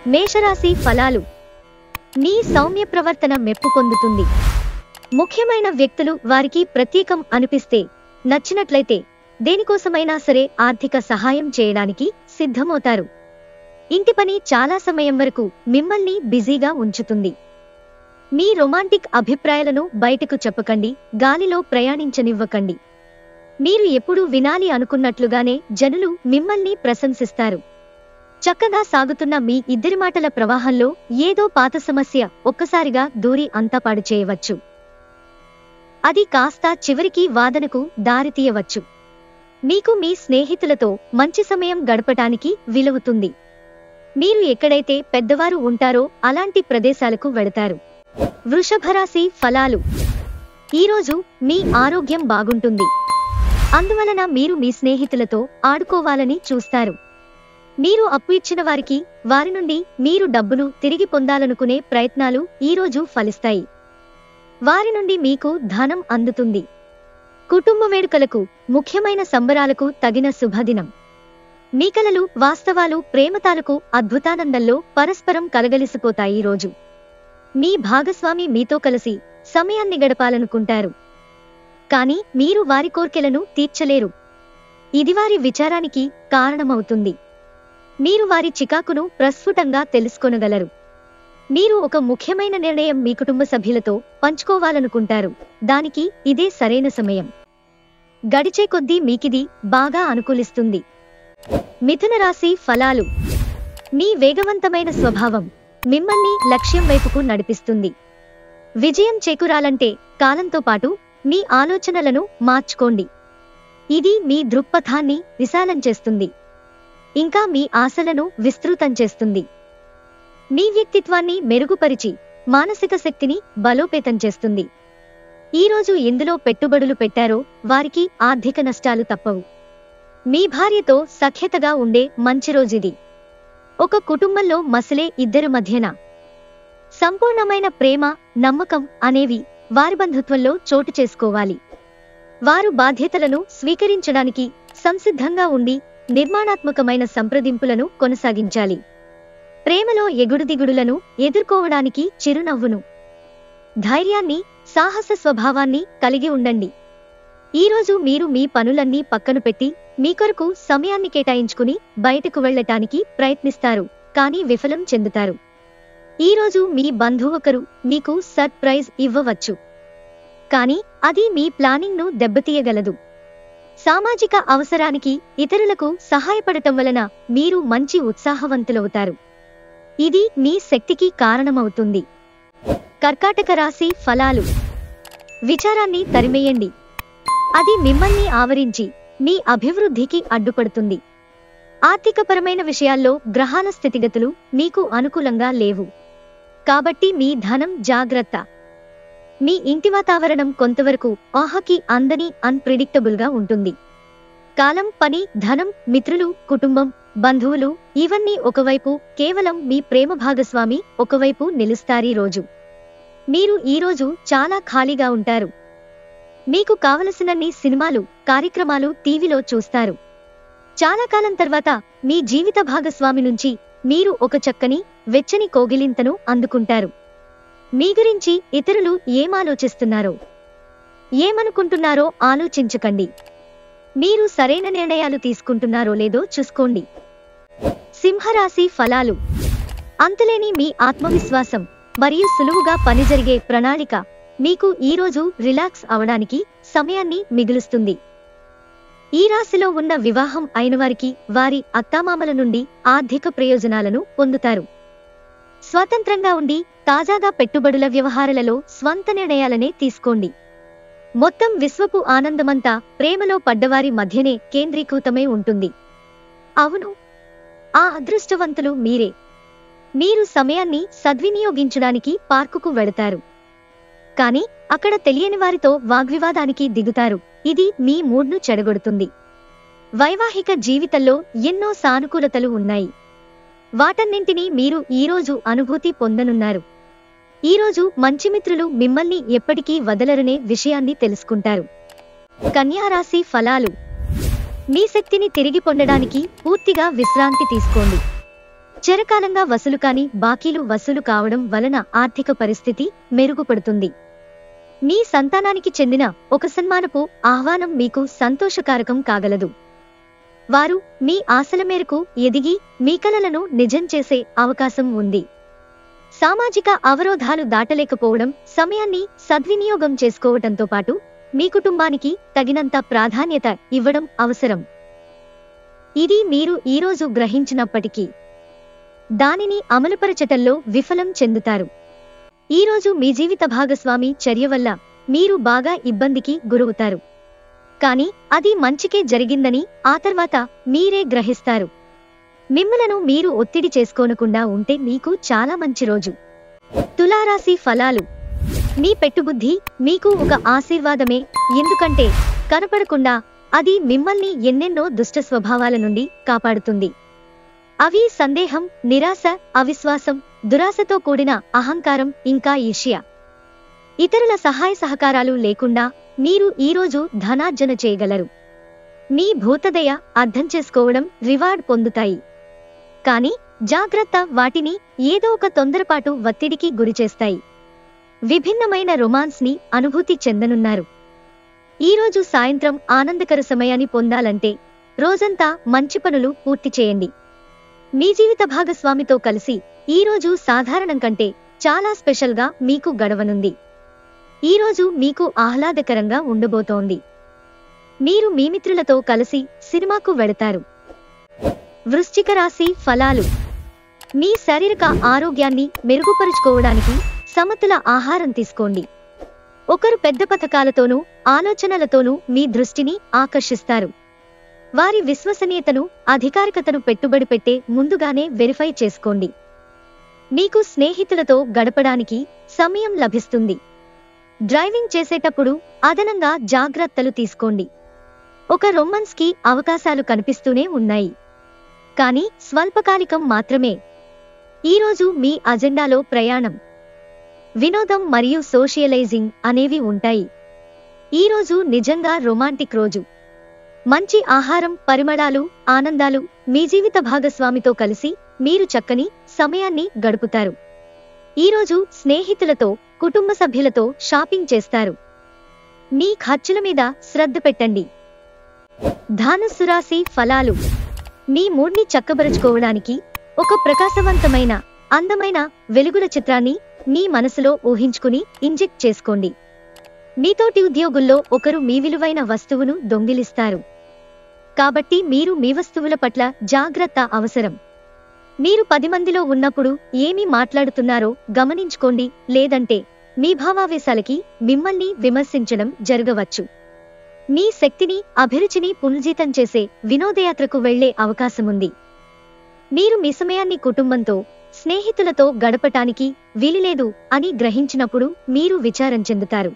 మేషరాశి ఫలాలు. మీ సౌమ్య ప్రవర్తన మెప్పు పొందుతుంది. ముఖ్యమైన వ్యక్తులు వారికి ప్రత్యేకం అనిపిస్తే, నచ్చినట్లయితే దేనికోసమైనా సరే ఆర్థిక సహాయం చేయడానికి సిద్ధమవుతారు. ఇంటి పని చాలా సమయం వరకు మిమ్మల్ని బిజీగా ఉంచుతుంది. మీ రొమాంటిక్ అభిప్రాయాలను బయటకు చెప్పకండి, గాలిలో ప్రయాణించనివ్వకండి. మీరు ఎప్పుడూ వినాలి అనుకున్నట్లుగానే జనులు మిమ్మల్ని ప్రశంసిస్తారు. చక్కగా సాగుతున్న మీ ఇద్దరి మాటల ప్రవాహంలో ఏదో పాత సమస్య ఒక్కసారిగా దూరి అంతా పాడు చేయవచ్చు. అది కాస్త చివరికి వాదనకు దారితీయవచ్చు. మీకు మీ స్నేహితులతో మంచి సమయం గడపటానికి వీలవుతుంది. మీరు ఎక్కడైతే పెద్దవారు ఉంటారో అలాంటి ప్రదేశాలకు వెళతారు. వృషభరాశి ఫలాలు. ఈరోజు మీ ఆరోగ్యం బాగుంటుంది. అందువలన మీరు మీ స్నేహితులతో ఆడుకోవాలని చూస్తారు. మీరు అప్పు ఇచ్చిన వారికి, వారి నుండి మీరు డబ్బును తిరిగి పొందాలనుకునే ప్రయత్నాలు ఈరోజు ఫలిస్తాయి. వారి నుండి మీకు ధనం అందుతుంది. కుటుంబ వేడుకలకు, ముఖ్యమైన సంబరాలకు తగిన శుభదినం. మీ కలలు, వాస్తవాలు, ప్రేమతాలకు అద్భుతానందంలో పరస్పరం కలగలిసిపోతాయి. ఈరోజు మీ భాగస్వామి మీతో కలిసి సమయాన్ని గడపాలనుకుంటారు. కానీ మీరు వారి కోర్కెలను తీర్చలేరు. ఇది వారి విచారానికి కారణమవుతుంది. మీరు వారి చికాకును ప్రస్ఫుటంగా తెలుసుకొనగలరు. మీరు ఒక ముఖ్యమైన నిర్ణయం మీ కుటుంబ సభ్యులతో పంచుకోవాలనుకుంటారు. దానికి ఇదే సరైన సమయం. గడిచే కొద్దీ మీకిది బాగా అనుకూలిస్తుంది. మిథున రాశి ఫలాలు. మీ వేగవంతమైన స్వభావం మిమ్మల్ని లక్ష్యం వైపుకు నడిపిస్తుంది. విజయం చేకూరాలంటే కాలంతో పాటు మీ ఆలోచనలను మార్చుకోండి. ఇది మీ దృక్పథాన్ని విశాలం చేస్తుంది. ఇంకా మీ ఆశలను విస్తృతం చేస్తుంది. మీ వ్యక్తిత్వాన్ని మెరుగుపరిచి మానసిక శక్తిని బలోపేతం చేస్తుంది. ఈరోజు ఎందులో పెట్టుబడులు పెట్టారో వారికి ఆర్థిక నష్టాలు తప్పవు. మీ భార్యతో సఖ్యతగా ఉండే మంచి రోజుది. ఒక కుటుంబంలో మసలే ఇద్దరి మధ్యన సంపూర్ణమైన ప్రేమ, నమ్మకం అనేవి వారి బంధుత్వంలో చోటు చేసుకోవాలి. వారు బాధ్యతలను స్వీకరించడానికి సంసిద్ధంగా ఉండి నిర్మాణాత్మకమైన సంప్రదింపులను కొనసాగించాలి. ప్రేమలో ఎగుడుదిగుడులను ఎదుర్కోవడానికి చిరునవ్వును, ధైర్యాన్ని, సాహస స్వభావాన్ని కలిగి ఉండండి. ఈరోజు మీరు మీ పనులన్నీ పక్కన పెట్టి మీ కొరకు సమయాన్ని కేటాయించుకుని బయటకు వెళ్లటానికి ప్రయత్నిస్తారు, కానీ విఫలం చెందుతారు. ఈరోజు మీ బంధువు ఒకరు మీకు సర్ప్రైజ్ ఇవ్వవచ్చు, కానీ అది మీ ప్లానింగ్ను దెబ్బతీయగలదు. సామాజిక అవసరానికి ఇతరులకు సహాయపడటం వలన మీరు మంచి ఉత్సాహవంతులవుతారు. ఇది మీ శక్తికి కారణమవుతుంది. కర్కాటక రాశి ఫలాలు. విచారాన్ని తరిమేయండి. అది మిమ్మల్ని ఆవరించి మీ అభివృద్ధికి అడ్డుపడుతుంది. ఆర్థికపరమైన విషయాల్లో గ్రహాల స్థితిగతులు మీకు అనుకూలంగా లేవు. కాబట్టి మీ ధనం జాగ్రత్త. మీ ఇంటి వాతావరణం కొంతవరకు ఊహకి అందని అన్ప్రిడిక్టబుల్గా ఉంటుంది. కాలం, పని, ధనం, మిత్రులు, కుటుంబం, బంధువులు ఇవన్నీ ఒకవైపు, కేవలం మీ ప్రేమ భాగస్వామి ఒకవైపు నిలుస్తారీ రోజు. మీరు ఈరోజు చాలా ఖాళీగా ఉంటారు. మీకు కావలసినన్ని సినిమాలు, కార్యక్రమాలు టీవీలో చూస్తారు. చాలా కాలం తర్వాత మీ జీవిత భాగస్వామి నుంచి మీరు ఒక చక్కని, వెచ్చని కోగిలింతను అందుకుంటారు. మీ గురించి ఇతరులు ఏమాలోచిస్తున్నారో, ఏమనుకుంటున్నారో ఆలోచించకండి. మీరు సరైన నిర్ణయాలు తీసుకుంటున్నారో లేదో చూసుకోండి. సింహరాశి ఫలాలు. అంతులేని మీ ఆత్మవిశ్వాసం మరియు సులువుగా పని జరిగే ప్రణాళిక మీకు ఈరోజు రిలాక్స్ అవడానికి సమయాన్ని మిగులుస్తుంది. ఈ రాశిలో ఉన్న వివాహం అయినవారికి వారి అత్తామామల నుండి ఆర్థిక ప్రయోజనాలను పొందుతారు. స్వతంత్రంగా ఉండి తాజాగా పెట్టుబడుల వ్యవహారాలలో స్వంత నిర్ణయాలనే తీసుకోండి. మొత్తం విశ్వపు ఆనందమంతా ప్రేమలో పడ్డవారి మధ్యనే కేంద్రీకృతమై ఉంటుంది. అవును, ఆ అదృష్టవంతులు మీరే. మీరు సమయాన్ని సద్వినియోగించడానికి పార్కుకు వెళతారు, కానీ అక్కడ తెలియని వారితో వాగ్వివాదానికి దిగుతారు. ఇది మీ మూడ్ను చెడగొడుతుంది. వైవాహిక జీవితంలో ఎన్నో సానుకూలతలు ఉన్నాయి. వాటన్నింటినీ మీరు ఈరోజు అనుభూతి పొందనున్నారు. ఈరోజు మంచి మిత్రులు మిమ్మల్ని ఎప్పటికీ వదలరనే విషయాన్ని తెలుసుకుంటారు. కన్యా రాశి ఫలాలు. మీ శక్తిని తిరిగి పొందడానికి పూర్తిగా విశ్రాంతి తీసుకోండి. చిరకాలంగా వసూలు కాని బాకీలు వసూలు కావడం వలన ఆర్థిక పరిస్థితి మెరుగుపడుతుంది. మీ సంతానానికి చెందిన ఒక సన్మానపు ఆహ్వానం మీకు సంతోషకారకం కాగలదు. వారు మీ ఆశల మేరకు ఎదిగి మీ కలలను నిజం చేసే అవకాశం ఉంది. సామాజిక అవరోధాలు దాటలేకపోవడం, సమయాన్ని సద్వినియోగం చేసుకోవటంతో పాటు మీ కుటుంబానికి తగినంత ప్రాధాన్యత ఇవ్వడం అవసరం. ఇది మీరు ఈరోజు గ్రహించినప్పటికీ దానిని అమలుపరచటంలో విఫలం చెందుతారు. ఈరోజు మీ జీవిత భాగస్వామి చర్య వల్ల మీరు బాగా ఇబ్బందికి గురవుతారు. కానీ అది మంచికే జరిగిందని ఆ తర్వాత మీరే గ్రహిస్తారు. మిమ్మలను మీరు ఒత్తిడి చేసుకోనకుండా ఉంటే మీకు చాలా మంచి రోజు. తులారాశి ఫలాలు. మీ పెట్టుబుద్ధి మీకు ఒక ఆశీర్వాదమే, ఎందుకంటే కనపడకుండా అది మిమ్మల్ని ఎన్నెన్నో దుష్ట స్వభావాల నుండి కాపాడుతుంది. అవి సందేహం, నిరాశ, అవిశ్వాసం, దురాశతో కూడిన అహంకారం, ఇంకా ఈర్ష్య. ఇతరుల సహాయ సహకారాలు లేకుండా మీరు ఈరోజు ధనార్జన చేయగలరు. మీ భూతదయ, అర్థం చేసుకోవడం రివార్డ్ పొందుతాయి. కానీ జాగ్రత్త, వాటిని ఏదో ఒక తొందరపాటు ఒత్తిడికి గురిచేస్తాయి. విభిన్నమైన రొమాన్స్ ని అనుభూతి చెందనున్నారు. ఈరోజు సాయంత్రం ఆనందకర సమయాన్ని పొందాలంటే రోజంతా మంచి పనులు పూర్తి చేయండి. మీ జీవిత భాగస్వామితో కలిసి ఈరోజు సాధారణం కంటే చాలా స్పెషల్గా మీకు గడవనుంది. ఈరోజు మీకు ఆహ్లాదకరంగా ఉండబోతోంది. మీరు మీ మిత్రులతో కలిసి సినిమాకు వెళతారు. వృశ్చిక రాశి ఫలాలు. మీ శారీరక ఆరోగ్యాన్ని మెరుగుపరుచుకోవడానికి సమతుల ఆహారం తీసుకోండి. ఒకరు పెద్ద పథకాలతోనూ ఆలోచనలతోనూ మీ దృష్టిని ఆకర్షిస్తారు. వారి విశ్వసనీయతను, అధికారికతను పెట్టుబడి పెట్టే ముందుగానే వెరిఫై చేసుకోండి. మీకు స్నేహితులతో గడపడానికి సమయం లభిస్తుంది. డ్రైవింగ్ చేసేటప్పుడు అదనంగా జాగ్రత్తలు తీసుకోండి. ఒక రొమాన్స్ కి అవకాశాలు కనిపిస్తూనే ఉన్నాయి, కానీ స్వల్పకాలికం మాత్రమే. ఈరోజు మీ అజెండాలో ప్రయాణం, వినోదం మరియు సోషియలైజింగ్ అనేవి ఉంటాయి. ఈరోజు నిజంగా రొమాంటిక్ రోజు. మంచి ఆహారం, పరిమళాలు, ఆనందాలు. మీ జీవిత భాగస్వామితో కలిసి మీరు చక్కని సమయాన్ని గడుపుతారు. ఈరోజు స్నేహితులతో, కుటుంబ సభ్యులతో షాపింగ్ చేస్తారు. మీ ఖర్చుల మీద శ్రద్ధ పెట్టండి. ధనుస్సు రాశి ఫలాలు. మీ మూడ్ని చక్కబరుచుకోవడానికి ఒక ప్రకాశవంతమైన, అందమైన వెలుగుల చిత్రాన్ని మీ మనసులో ఊహించుకుని ఇంజెక్ట్ చేసుకోండి. మీతోటి ఉద్యోగుల్లో ఒకరు మీ విలువైన వస్తువును దొంగిలిస్తారు. కాబట్టి మీరు మీ వస్తువుల పట్ల జాగ్రత్త అవసరం. మీరు 10 మందిలో ఉన్నప్పుడు ఏమి మాట్లాడుతున్నారో గమనించుకోండి, లేదంటే మీ భావావేశాలకి మిమ్మల్ని విమర్శించడం జరగవచ్చు. మీ శక్తిని, అభిరుచిని పునర్జీతం చేసే వినోదయాత్రకు వెళ్లే అవకాశముంది. మీరు మీ సమయాన్ని కుటుంబంతో, స్నేహితులతో గడపటానికి వీలులేదు అని గ్రహించినప్పుడు మీరు విచారం చెందుతారు.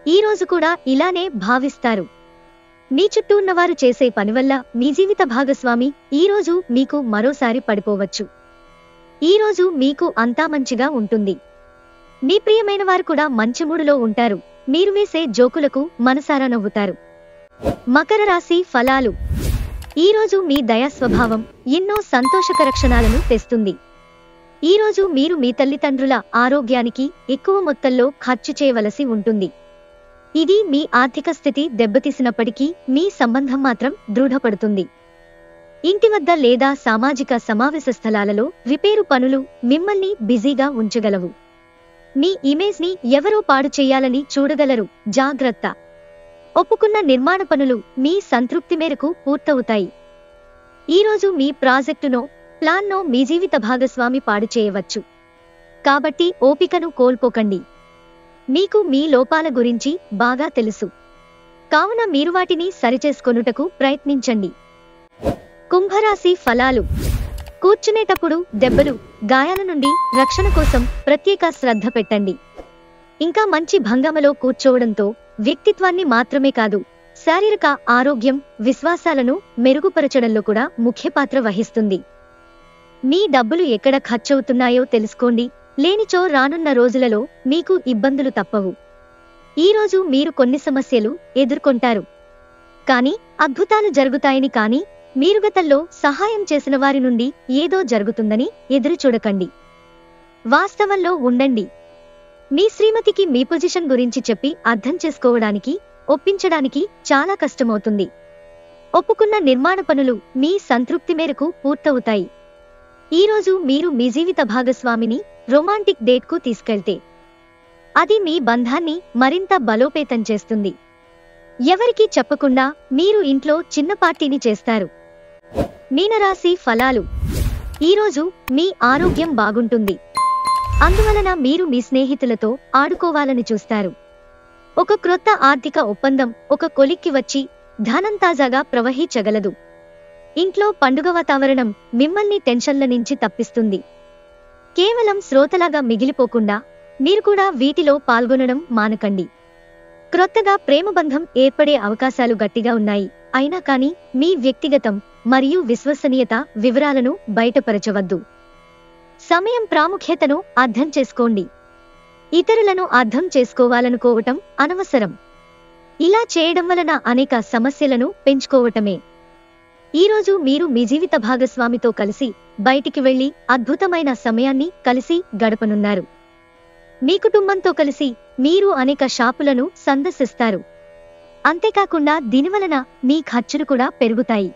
ఈరోజు కూడా ఇలానే భావిస్తారు. మీ చుట్టూ ఉన్నవారు చేసే పనివల్ల మీ జీవిత భాగస్వామి ఈరోజు మీకు మరోసారి పడిపోవచ్చు. ఈరోజు మీకు అంతా మంచిగా ఉంటుంది. మీ ప్రియమైన వారు కూడా మంచి మూడులో ఉంటారు. మీరు వేసే జోకులకు మనసారా నవ్వుతారు. మకర రాశి ఫలాలు. ఈరోజు మీ దయా స్వభావం ఎన్నో సంతోషకర క్షణాలను తెస్తుంది. ఈరోజు మీరు మీ తల్లిదండ్రుల ఆరోగ్యానికి ఎక్కువ మొత్తంలో ఖర్చు చేయవలసి ఉంటుంది. ఇది మీ ఆర్థిక స్థితి దెబ్బతీసినప్పటికీ మీ సంబంధం మాత్రం దృఢపడుతుంది. ఇంటి వద్ద లేదా సామాజిక సమావేశ స్థలాలలో రిపేరు పనులు మిమ్మల్ని బిజీగా ఉంచగలవు. మీ ఇమేజ్ ని ఎవరో పాడు చేయాలని చూడగలరు, జాగ్రత్త. ఒప్పుకున్న నిర్మాణ పనులు మీ సంతృప్తి మేరకు పూర్తవుతాయి. ఈరోజు మీ ప్రాజెక్టునో, ప్లాన్నో మీ జీవిత భాగస్వామి పాడు చేయవచ్చు. కాబట్టి ఓపికను కోల్పోకండి. మీకు మీ లోపాల గురించి బాగా తెలుసు, కావున మీరు వాటిని సరిచేసుకొనుటకు ప్రయత్నించండి. కుంభరాశి ఫలాలు. కూర్చునేటప్పుడు దెబ్బలు, గాయాల నుండి రక్షణ కోసం ప్రత్యేక శ్రద్ధ పెట్టండి. ఇంకా మంచి భంగమలో కూర్చోవడంతో వ్యక్తిత్వాన్ని మాత్రమే కాదు, శారీరక ఆరోగ్యం, విశ్వాసాలను మెరుగుపరచడంలో కూడా ముఖ్య పాత్ర వహిస్తుంది. మీ డబ్బులు ఎక్కడ ఖర్చవుతున్నాయో తెలుసుకోండి, లేనిచో రానున్న రోజులలో మీకు ఇబ్బందులు తప్పవు. ఈరోజు మీరు కొన్ని సమస్యలు ఎదుర్కొంటారు, కానీ అద్భుతాలు జరుగుతాయని కానీ మీరు గతంలో సహాయం చేసిన వారి నుండి ఏదో జరుగుతుందని ఎదురుచూడకండి. వాస్తవంలో ఉండండి. మీ శ్రీమతికి మీ పొజిషన్ గురించి చెప్పి అర్థం చేసుకోవడానికి, ఒప్పించడానికి చాలా కష్టమవుతుంది. ఒప్పుకున్న నిర్మాణ పనులు మీ సంతృప్తి మేరకు పూర్తవుతాయి. ఈరోజు మీరు మీ జీవిత భాగస్వామిని రొమాంటిక్ డేట్కు తీసుకెళ్తే అది మీ బంధాన్ని మరింత బలోపేతం చేస్తుంది. ఎవరికీ చెప్పకుండా మీరు ఇంట్లో చిన్న పార్టీని చేస్తారు. మీనరాశి ఫలాలు. ఈరోజు మీ ఆరోగ్యం బాగుంటుంది. అందువలన మీరు మీ స్నేహితులతో ఆడుకోవాలని చూస్తారు. ఒక క్రొత్త ఆర్థిక ఒప్పందం ఒక కొలిక్కి వచ్చి ధనం తాజాగా ప్రవహించగలదు. ఇంట్లో పండుగ వాతావరణం మిమ్మల్ని టెన్షన్ల నుంచి తప్పిస్తుంది. కేవలం శ్రోతలాగా మిగిలిపోకుండా మీరు కూడా వీటిలో పాల్గొనడం మానకండి. క్రొత్తగా ప్రేమబంధం ఏర్పడే అవకాశాలు గట్టిగా ఉన్నాయి. అయినా కానీ మీ వ్యక్తిగతం మరియు విశ్వసనీయత వివరాలను బయటపరచవద్దు. సమయం ప్రాముఖ్యతను అర్థం చేసుకోండి. ఇతరులను అర్థం చేసుకోవాలనుకోవటం అనవసరం. ఇలా చేయడం వలన అనేక సమస్యలను పెంచుకోవటమే. ఈరోజు మీరు మీ జీవిత భాగస్వామితో కలిసి బయటికి వెళ్లి అద్భుతమైన సమయాన్ని కలిసి గడపనున్నారు. మీ కుటుంబంతో కలిసి మీరు అనేక షాపులను సందర్శిస్తారు. అంతేకాకుండా దీనివలన మీ ఖర్చులు కూడా పెరుగుతాయి.